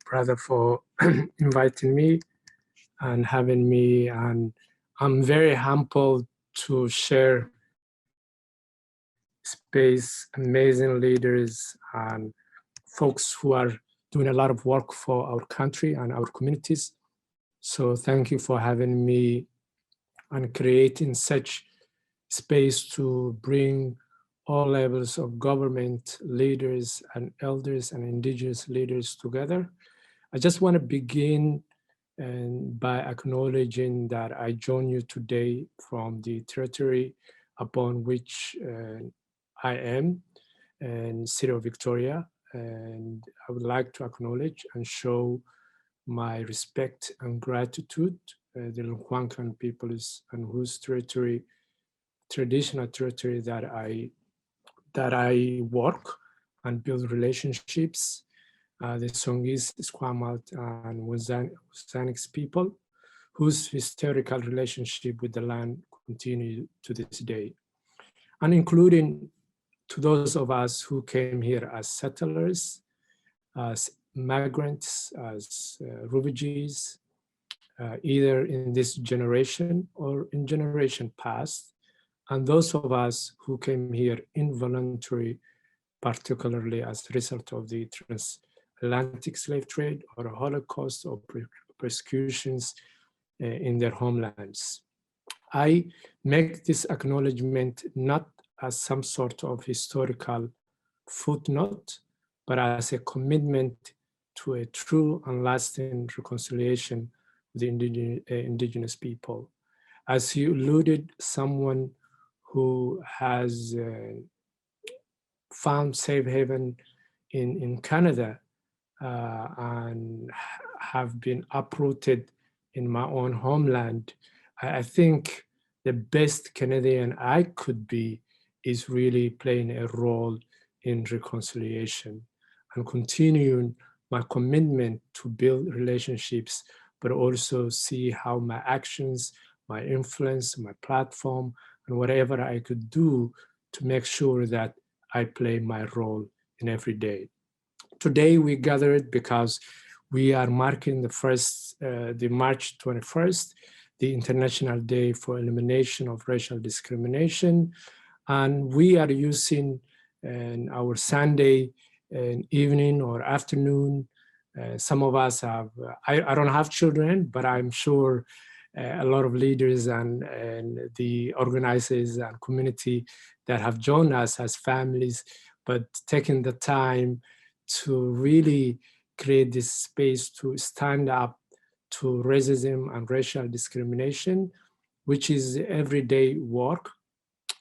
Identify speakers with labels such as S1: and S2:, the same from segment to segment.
S1: brother, for inviting me and having me. And I'm very humbled to share space, amazing leaders and folks who are doing a lot of work for our country and our communities. So thank you for having me and creating such space to bring all levels of government leaders and elders and indigenous leaders together. I just want to begin by acknowledging that I join you today from the territory upon which I am, in City of Victoria. And I would like to acknowledge and show my respect and gratitude the Lungwankan peoples and whose territory, traditional territory that I work and build relationships. The Songis, Squamish, and Wazanics people, whose historical relationship with the land continue to this day, and including to those of us who came here as settlers, as migrants, as refugees, either in this generation or in generation past, and those of us who came here involuntarily, particularly as a result of the transatlantic slave trade or Holocaust or persecutions in their homelands. I make this acknowledgement not as some sort of historical footnote, but as a commitment to a true and lasting reconciliation with the indigenous people. As you alluded, someone who has found safe haven in Canada and have been uprooted in my own homeland, I think the best Canadian I could be is really playing a role in reconciliation and continuing my commitment to build relationships, but also see how my actions, my influence, my platform, and whatever I could do to make sure that I play my role in every day. Today we gathered because we are marking the March 21st, the International Day for Elimination of Racial Discrimination. And we are using our Sunday evening or afternoon. Some of us have, I don't have children, but I'm sure a lot of leaders and the organizers and community that have joined us as families, but taking the time to really create this space to stand up to racism and racial discrimination, which is everyday work.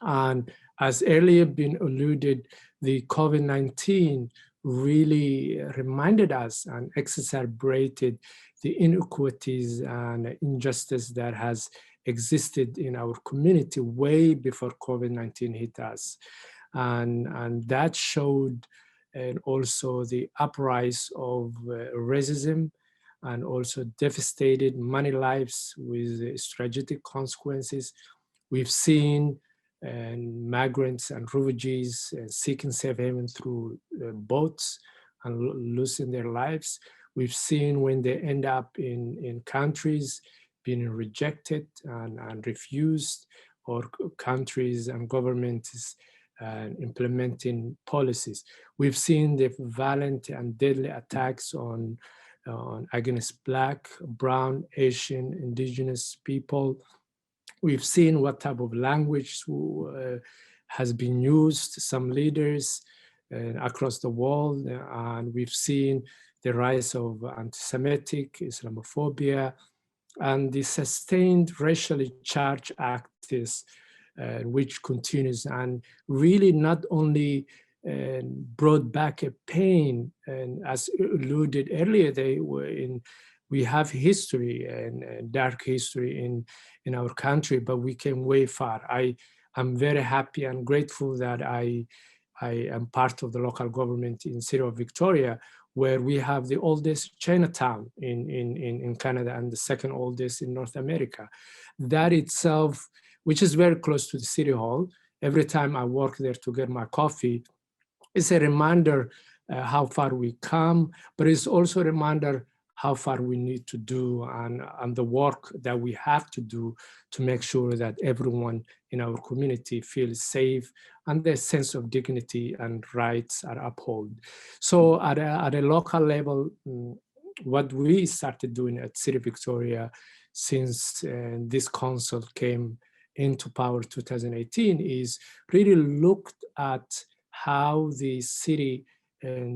S1: And as earlier been alluded, the COVID-19 really reminded us and exacerbated the inequities and injustice that has existed in our community way before COVID-19 hit us. And that showed and also the uprise of racism and also devastated many lives with strategic consequences. We've seen migrants and refugees seeking safe haven through boats and losing their lives. We've seen when they end up in countries being rejected and refused, or countries and governments implementing policies. We've seen the violent and deadly attacks on against Black, Brown, Asian, Indigenous people. We've seen what type of language has been used, some leaders across the world, and we've seen the rise of anti-Semitic, Islamophobia, and the sustained racially charged acts which continues, and really not only brought back a pain, and as alluded earlier, we have history and dark history in our country, but we came way far. I'm very happy and grateful that I am part of the local government in City of Victoria, where we have the oldest Chinatown in Canada and the second oldest in North America. That itself, which is very close to the City Hall, every time I walk there to get my coffee, it's a reminder how far we come, but it's also a reminder how far we need to do and the work that we have to do to make sure that everyone in our community feels safe and their sense of dignity and rights are upheld. So at a local level, what we started doing at City Victoria since this council came into power 2018 is really looked at how the city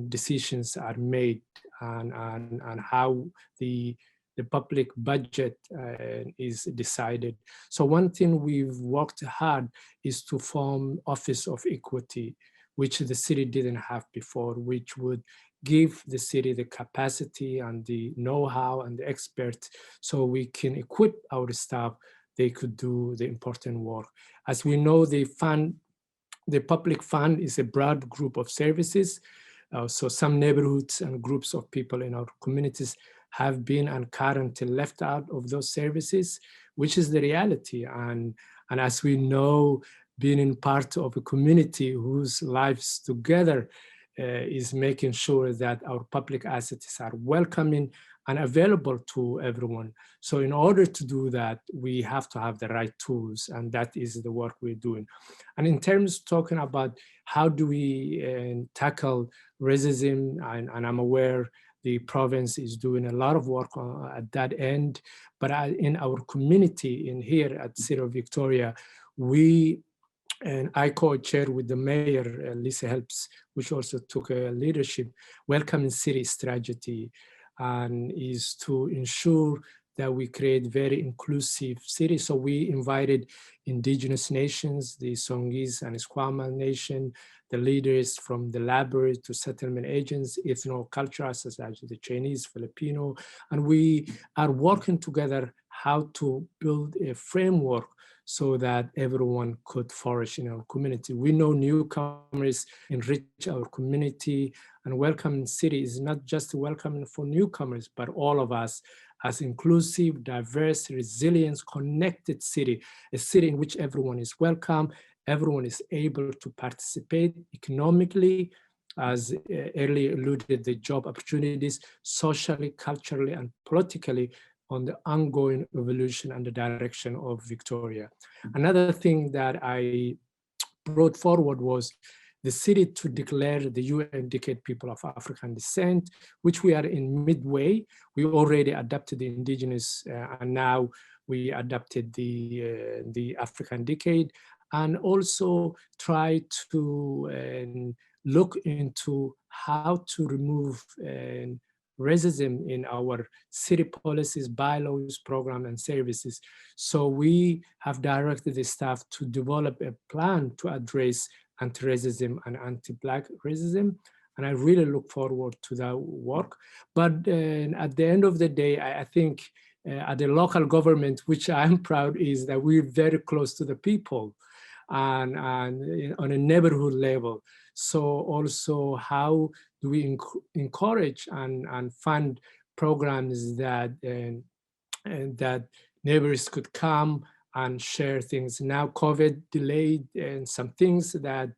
S1: decisions are made and how the public budget is decided. So one thing we've worked hard is to form Office of Equity, which the city didn't have before, which would give the city the capacity and the know-how and the experts so we can equip our staff, they could do the important work. As we know, the public fund is a broad group of services. So some neighborhoods and groups of people in our communities have been and currently left out of those services, which is the reality. And as we know, being in part of a community whose lives together is making sure that our public assets are welcoming and available to everyone. So in order to do that, we have to have the right tools, and that is the work we're doing. And in terms of talking about how do we tackle racism, and I'm aware the province is doing a lot of work at that end, but in our community in here at City of Victoria, and I co-chair with the mayor, Lisa Helps, which also took a leadership, Welcoming City strategy, and is to ensure that we create very inclusive cities. So we invited indigenous nations, the Songhees and Esquimalt Nation, the leaders from the library to settlement agents, ethno-cultural such as the Chinese, Filipino, and we are working together how to build a framework so that everyone could flourish in our community. We know newcomers enrich our community, and Welcoming City is not just welcoming for newcomers, but all of us as inclusive, diverse, resilient, connected city, a city in which everyone is welcome, everyone is able to participate economically, as earlier alluded, the job opportunities, socially, culturally, and politically, on the ongoing evolution and the direction of Victoria. Another thing that I brought forward was the city to declare the UN Decade People of African Descent, which we are in midway. We already adopted the indigenous, and now we adopted the African Decade, and also try to look into how to remove racism in our city policies, bylaws, program, and services. So we have directed the staff to develop a plan to address anti-racism and anti-Black racism. And I really look forward to that work. But at the end of the day, I think at the local government, which I'm proud is that we're very close to the people and on a neighborhood level. So also how do we encourage and fund programs that that neighbors could come and share things. Now COVID delayed and some things that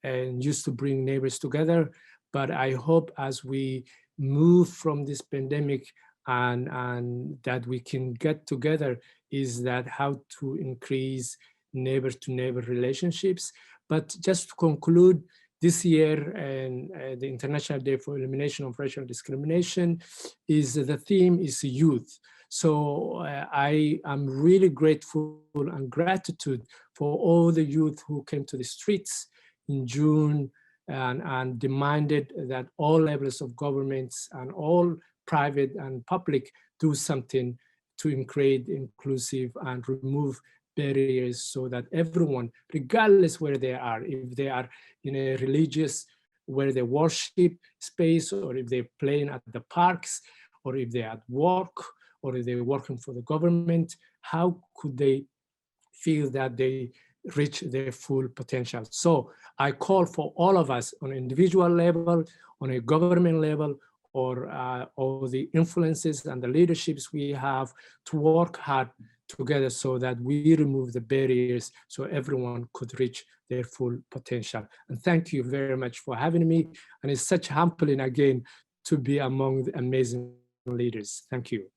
S1: used to bring neighbors together, but I hope as we move from this pandemic and that we can get together is that how to increase neighbor to neighbor relationships. But just to conclude, this year and the International Day for Elimination of Racial Discrimination the theme is youth. So I am really grateful and gratitude for all the youth who came to the streets in June and demanded that all levels of governments and all private and public do something to create inclusive and remove barriers so that everyone, regardless where they are, if they are in a religious, where they worship space, or if they're playing at the parks, or if they're at work, or if they're working for the government, how could they feel that they reach their full potential? So I call for all of us on an individual level, on a government level, or the influences and the leaderships we have to work hard together so that we remove the barriers so everyone could reach their full potential. And thank you very much for having me. And it's such humbling again to be among the amazing leaders. Thank you.